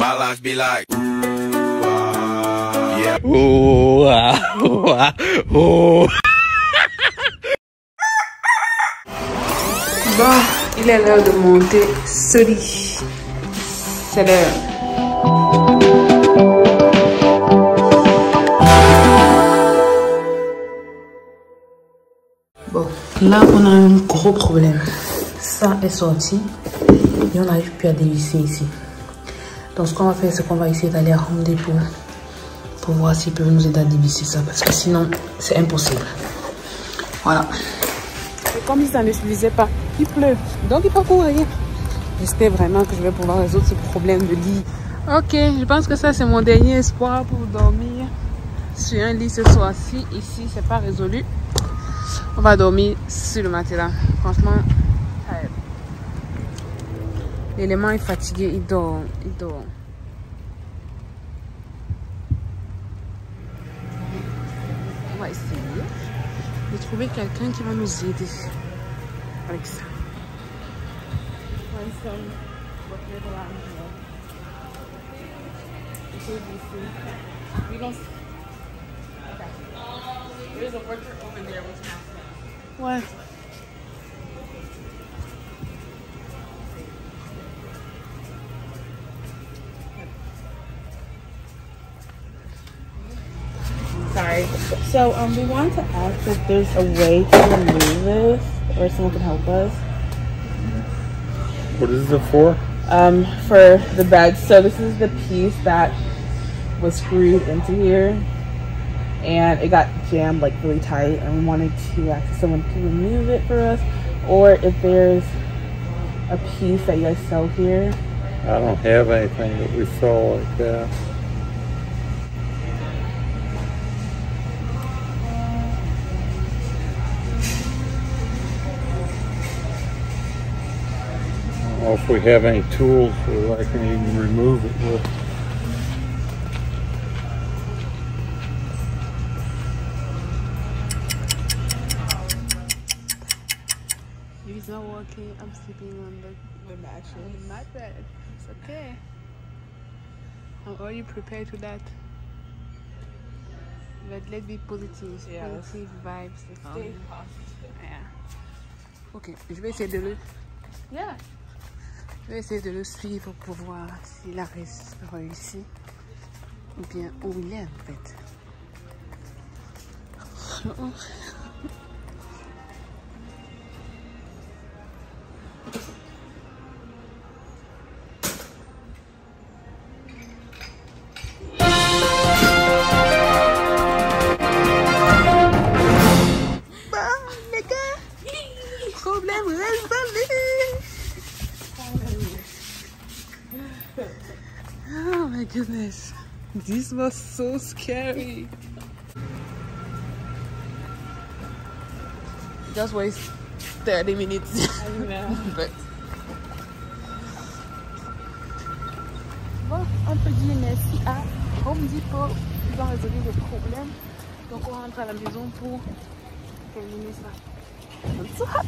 My life be like, yeah. Bon, il est l'heure de monter ce lit. C'est l'heure. Bon, là on a un gros problème. Ça est sorti et on n'arrive plus à dévisser ici. Donc ce qu'on va faire, c'est qu'on va essayer d'aller à Home Depot pour voir s'ils peuvent nous aider à dévisser ça, parce que sinon c'est impossible. Voilà. Et comme ça ne suffisait pas, il pleut, donc il faut courir. J'espère vraiment que je vais pouvoir résoudre ce problème de lit. Ok, je pense que ça c'est mon dernier espoir pour dormir sur un lit ce soir-ci. Ici c'est pas résolu. On va dormir sur le matelas. Franchement, l'élément est fatigué, il dort, On va essayer de trouver quelqu'un qui va nous aider avec ça. Ouais. Sorry. So we want to ask if there's a way to remove this, or someone can help us. What is it for? For the bed. So this is the piece that was screwed into here, and it got jammed like really tight, and we wanted to ask someone to remove it for us, or if there's a piece that you guys sell here. I don't have anything that we sell like that. I don't know if we have any tools that I can even remove it with. If it's not working, I'm sleeping on the mattress. On my bed. It's okay. I'm already prepared to that. But let's be positive. Yes. Positive vibes. Stay positive. Yeah. Ok, je vais essayer de le... Yeah. Je vais essayer de le suivre pour voir s'il a réussi ou bien où il est en fait. Problème résolu. Oh my goodness, this was so scary. Just waste 30 minutes. I know. But... Bon, on peut dire merci à Home Depot qui va résoudre le problème. Donc on rentre à la maison pour terminer ça. I'm so happy.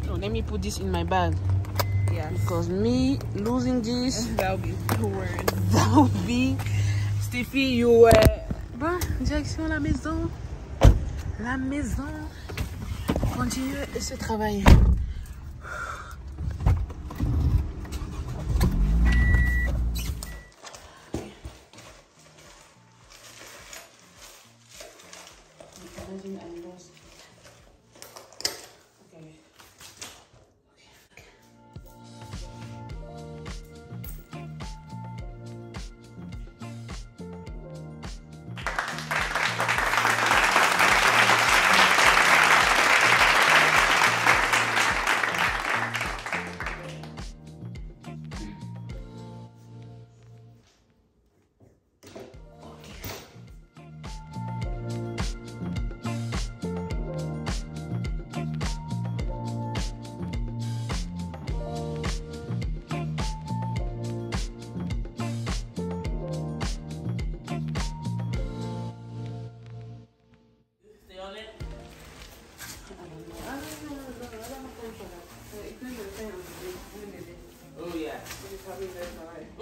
So let me put this in my bag. Yes. Because me losing this, That would be the worst. that would be Steffi, you Bon, direction la maison. La maison. Continuer ce travail.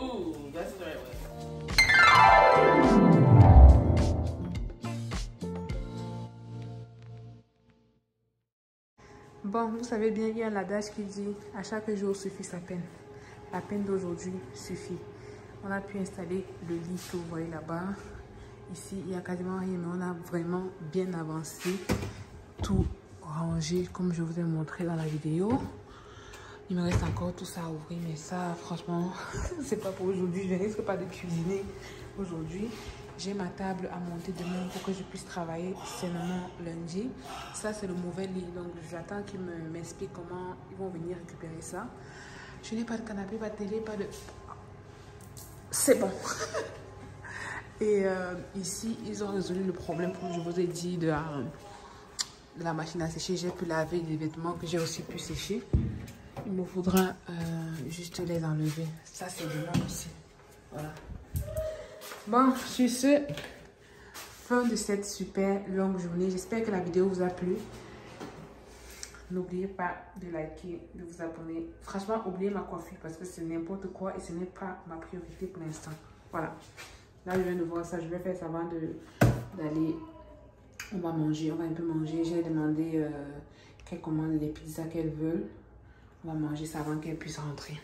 Ooh, that's the right way. Bon, vous savez bien, il y a l'adage qui dit à chaque jour suffit sa peine. La peine d'aujourd'hui suffit. On a pu installer le lit que vous voyez là-bas. Ici, il n'y a quasiment rien, mais on a vraiment bien avancé. Tout rangé comme je vous ai montré dans la vidéo. Il me reste encore tout ça à ouvrir, mais ça, franchement, c'est pas pour aujourd'hui. Je ne risque pas de cuisiner aujourd'hui. J'ai ma table à monter demain pour que je puisse travailler seulement lundi. Ça, c'est le mauvais lit. Donc, j'attends qu'ils m'expliquent comment ils vont venir récupérer ça. Je n'ai pas de canapé, pas de télé, pas de... C'est bon. Et ici, ils ont résolu le problème, comme je vous ai dit, de la machine à sécher. J'ai pu laver les vêtements que j'ai aussi pu sécher. Il me faudra juste les enlever. Ça, c'est demain aussi. Voilà. Bon, sur ce, fin de cette super longue journée. J'espère que la vidéo vous a plu. N'oubliez pas de liker, de vous abonner. Franchement, oubliez ma coiffure parce que c'est n'importe quoi et ce n'est pas ma priorité pour l'instant. Voilà. Là, je viens de voir ça. Je vais faire ça avant d'aller. On va manger, on va un peu manger. J'ai demandé qu'elles commandent les pizzas qu'elles veulent. On va manger ça avant qu'elles puissent rentrer.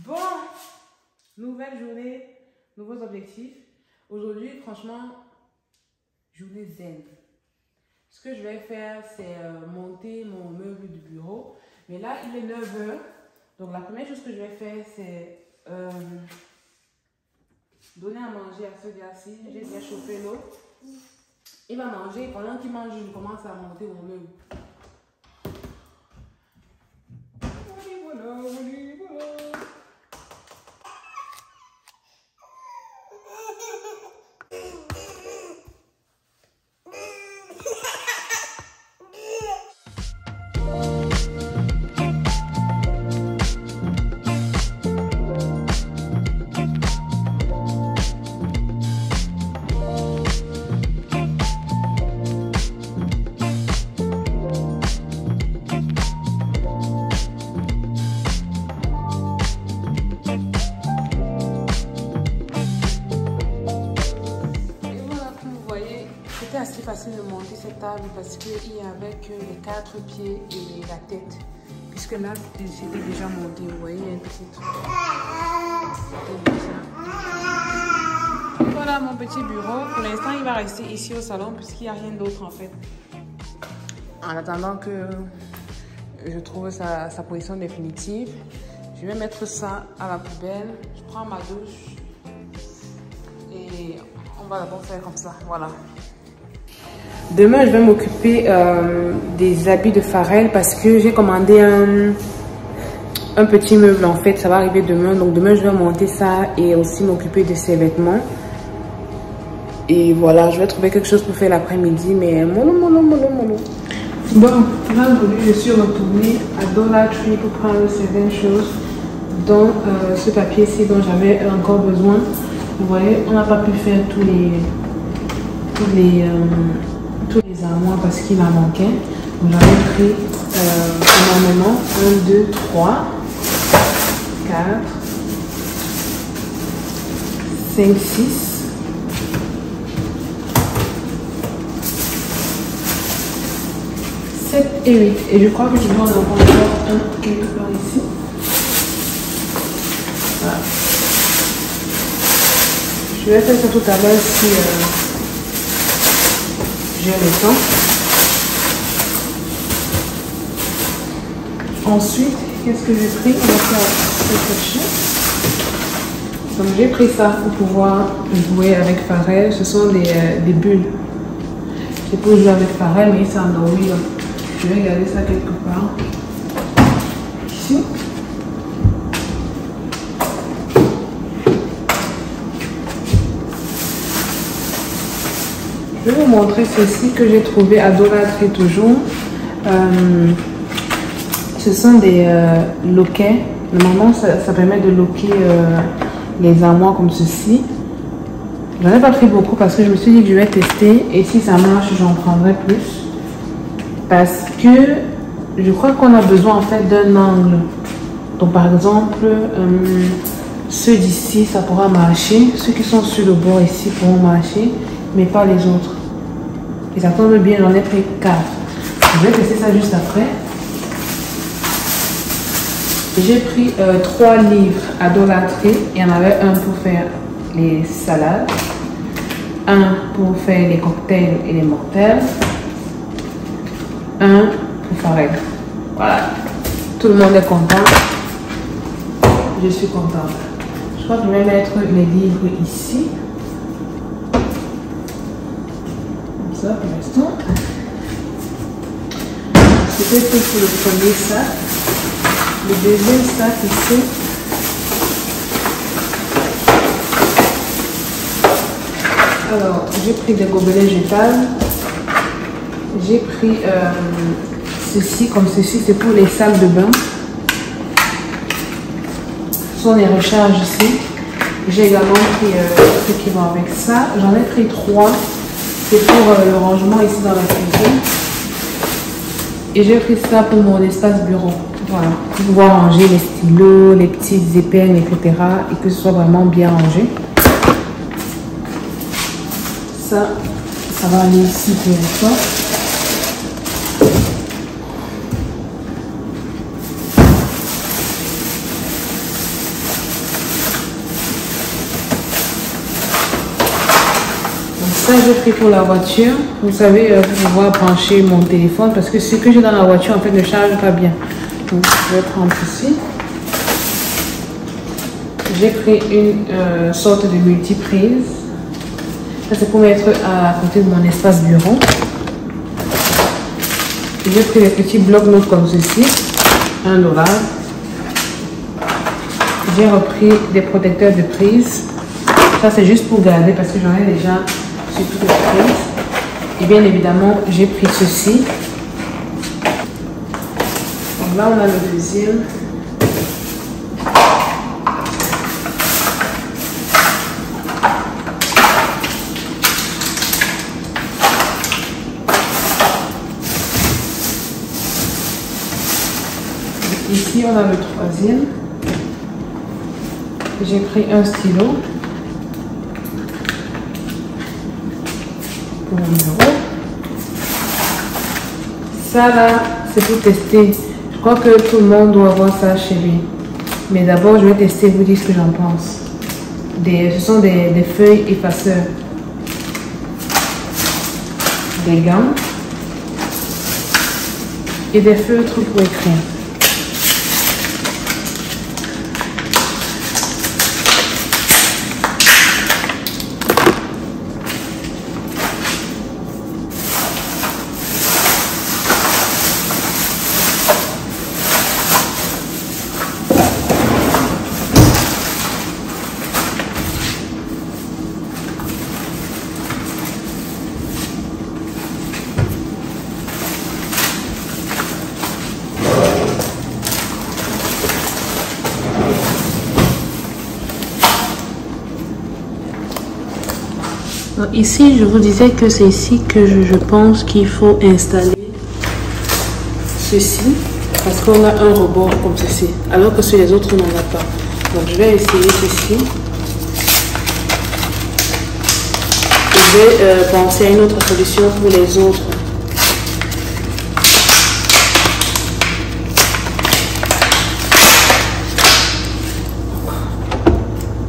Bon, nouvelle journée, nouveaux objectifs. Aujourd'hui, franchement, journée zen. Ce que je vais faire, c'est monter mon meuble du bureau. Mais là, il est 9 h. Donc, la première chose que je vais faire, c'est donner à manger à ce gars-ci. J'ai déjà chauffé l'eau. Il va manger. Pendant qu'il mange, je commence à monter mon meuble. Voilà, voilà. Assez facile de monter cette table parce qu'il y avait que les 4 pieds et la tête, puisque là c'était déjà monté. Vous voyez, il y a un petit truc. Et voilà mon petit bureau. Pour l'instant, il va rester ici au salon puisqu'il n'y a rien d'autre en fait. En attendant que je trouve sa position définitive, je vais mettre ça à la poubelle. Je prends ma douche et on va d'abord faire comme ça. Voilà. Demain, je vais m'occuper des habits de Pharrell parce que j'ai commandé un petit meuble en fait. Ça va arriver demain. Donc demain, je vais monter ça et aussi m'occuper de ses vêtements. Et voilà, je vais trouver quelque chose pour faire l'après-midi. Mais mollo. Bon, là aujourd'hui, je suis retournée à Dollar Tree pour prendre certaines choses, dont ce papier-ci dont j'avais encore besoin. Vous voyez, on n'a pas pu faire tous les armoires parce qu'il en manquait. Donc j'avais pris énormément 1, 2, 3, 4, 5, 6, 7 et 8. Et je crois que je dois en avoir encore un quelque part ici. Voilà. Je vais faire ça tout à l'heure si j'ai le temps. Ensuite, qu'est-ce que j'ai pris? On va faire ce. Donc j'ai pris ça pour pouvoir jouer avec Pharrell. Ce sont des bulles. C'est pour jouer avec Pharrell, mais il s'est endormi. Je vais garder ça quelque part. Ici. Je vais vous montrer ceci que j'ai trouvé à Dollar Tree toujours. Ce sont des loquets. Normalement, ça permet de loquer les armoires comme ceci. J'en ai pas pris beaucoup parce que je me suis dit que je vais tester et si ça marche, j'en prendrai plus. Parce que je crois qu'on a besoin en fait d'un angle. Donc par exemple, ceux d'ici, ça pourra marcher. Ceux qui sont sur le bord ici pourront marcher, mais pas les autres. Et ça tombe bien, j'en ai pris 4. Je vais tester ça juste après. J'ai pris 3 livres à Dollar Tree. Il y en avait un pour faire les salades, un pour faire les cocktails et les mocktails, un pour farine. Voilà. Tout le monde est content. Je suis contente. Je crois que je vais mettre les livres ici. Comme ça pour l'instant. C'était tout pour le premier sac. Le deuxième sac ici. Alors, j'ai pris des gobelets jetables. J'ai pris ceci, comme ceci, c'est pour les salles de bain. Ce sont les recharges ici. J'ai également pris ceux qui vont avec ça. J'en ai pris 3. C'est pour le rangement ici dans la cuisine. Et j'ai pris ça pour mon espace bureau. Voilà, pour pouvoir ranger les stylos, les petites épingles, etc. Et que ce soit vraiment bien rangé. Ça va aller ici pour l'instant. Ça, j'ai pris pour la voiture. Vous savez, pour pouvoir brancher mon téléphone parce que ce que j'ai dans la voiture, en fait, ne charge pas bien. Donc, je vais prendre ici. J'ai pris une sorte de multiprise. Ça, c'est pour mettre à côté de mon espace bureau. J'ai pris des petits blocs-notes comme ceci. $1. J'ai repris des protecteurs de prise. Ça, c'est juste pour garder parce que j'en ai déjà sur toutes les prises. Et bien évidemment, j'ai pris ceci. Donc là, on a le deuxième. Ici, on a le troisième. J'ai pris un stylo pour le bureau. Ça là, c'est pour tester. Je crois que tout le monde doit avoir ça chez lui. Mais d'abord, je vais tester, vous dire ce que j'en pense. Ce sont des feuilles effaceurs. Des gants. Et des feutres pour écrire. Ici, je vous disais que c'est ici que je pense qu'il faut installer ceci, parce qu'on a un rebord comme ceci, alors que sur les autres, on n'en a pas. Donc, je vais essayer ceci. Je vais penser à une autre solution pour les autres.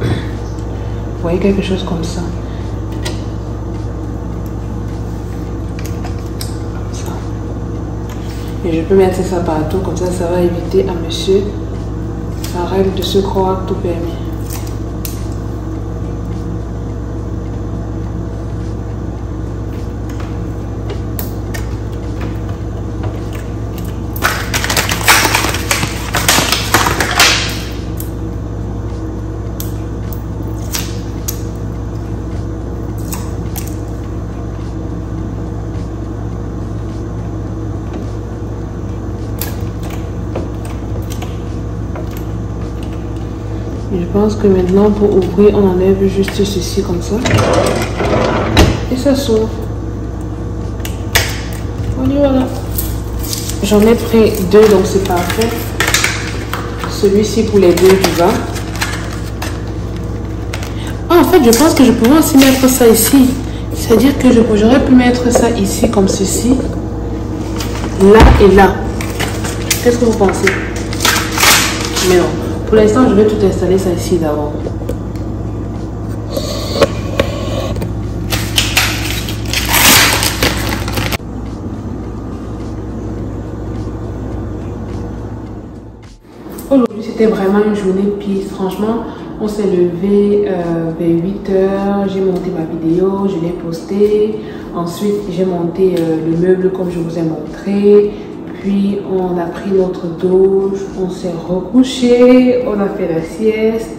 Vous voyez quelque chose comme ça. Et je peux mettre ça partout, comme ça va éviter à monsieur la règle de se croire tout permis. pense que maintenant pour ouvrir on enlève juste ceci comme ça et ça s'ouvre. Voilà. J'en ai pris 2 donc c'est parfait. Celui-ci pour les 2 du bas. Ah, en fait je pense que je pourrais aussi mettre ça ici. C'est-à-dire que j'aurais pu mettre ça ici comme ceci. Là et là. Qu'est-ce que vous pensez? Mais non. Pour l'instant, je vais tout installer ça ici d'abord. Aujourd'hui, c'était vraiment une journée piste. Franchement, on s'est levé vers 8 h. J'ai monté ma vidéo, je l'ai postée. Ensuite, j'ai monté le meuble comme je vous ai montré. Puis, on a pris notre douche, on s'est recouché, on a fait la sieste,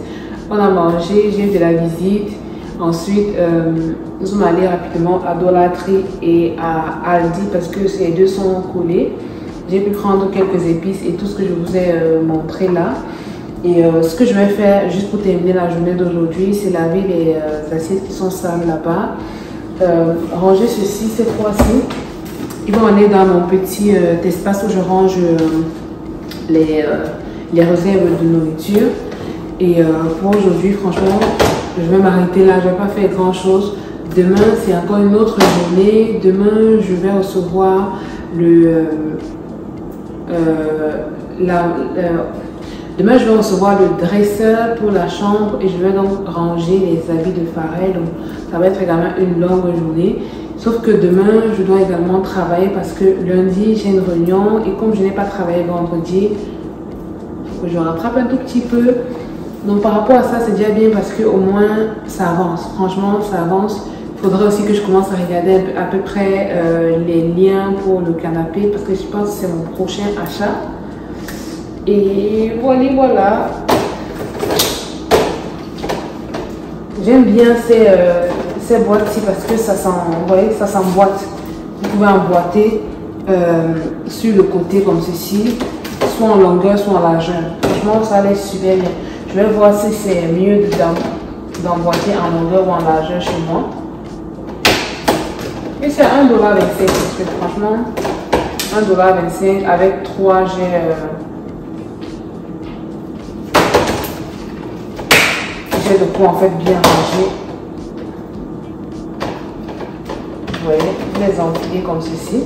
on a mangé, j'ai eu de la visite. Ensuite, nous sommes allés rapidement à Dolatry et à Aldi parce que ces deux sont collés. J'ai pu prendre quelques épices et tout ce que je vous ai montré là. Et ce que je vais faire juste pour terminer la journée d'aujourd'hui, c'est laver les assiettes qui sont sales là-bas. Ranger ceci cette fois-ci. Ils vont aller dans mon petit espace où je range les réserves de nourriture. Et pour aujourd'hui, franchement, je vais m'arrêter là. Je ne vais pas faire grand chose. Demain, c'est encore une autre journée. Demain, je vais recevoir demain, je vais recevoir le dresseur pour la chambre et je vais donc ranger les habits de Pharrell. Donc, ça va être également une longue journée. Sauf que demain, je dois également travailler parce que lundi, j'ai une réunion et comme je n'ai pas travaillé vendredi, il faut que je rattrape un tout petit peu. Donc, par rapport à ça, c'est déjà bien parce qu'au moins, ça avance. Franchement, ça avance. Il faudrait aussi que je commence à regarder à peu près les liens pour le canapé parce que je pense que c'est mon prochain achat. Et voilà. J'aime bien ces boîtes-ci parce que ça s'emboîte. Vous pouvez emboîter sur le côté comme ceci, soit en longueur, soit en largeur. Franchement, ça allait super bien. Je vais voir si c'est mieux d'emboîter en longueur ou en largeur chez moi. Et c'est 1,25 $, parce que franchement, 1,25 $ avec 3, j'ai de quoi en fait bien ranger. Vous voyez, vous les empilez comme ceci.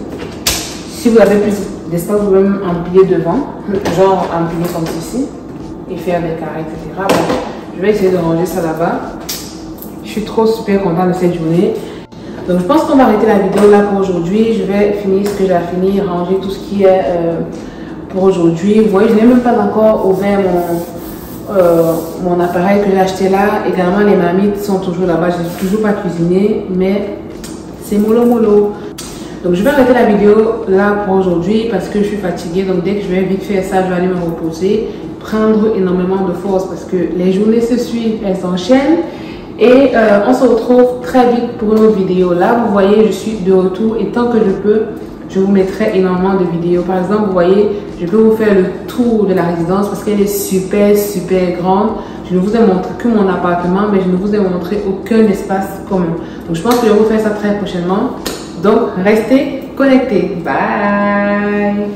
Si vous avez plus d'espace, vous pouvez même empiler devant, genre empiler comme ceci et faire des carrés, etc. Bon, je vais essayer de ranger ça là-bas. Je suis trop super contente de cette journée. Donc je pense qu'on va arrêter la vidéo là pour aujourd'hui. Je vais finir ce que j'ai à finir, ranger tout ce qui est pour aujourd'hui. Vous voyez, je n'ai même pas encore ouvert mon appareil que j'ai acheté là. Également, les marmites sont toujours là-bas. Je n'ai toujours pas cuisiné, mais c'est mollo. Donc je vais arrêter la vidéo là pour aujourd'hui parce que je suis fatiguée. Donc dès que je vais vite faire ça, je vais aller me reposer, prendre énormément de force parce que les journées se suivent, elles s'enchaînent. Et on se retrouve très vite pour une autre vidéo. Là, vous voyez, je suis de retour et tant que je peux, je vous mettrai énormément de vidéos. Par exemple, vous voyez, je peux vous faire le tour de la résidence parce qu'elle est super grande. Je ne vous ai montré que mon appartement, mais je ne vous ai montré aucun espace commun. Donc, je pense que je vais vous faire ça très prochainement. Donc, restez connectés. Bye!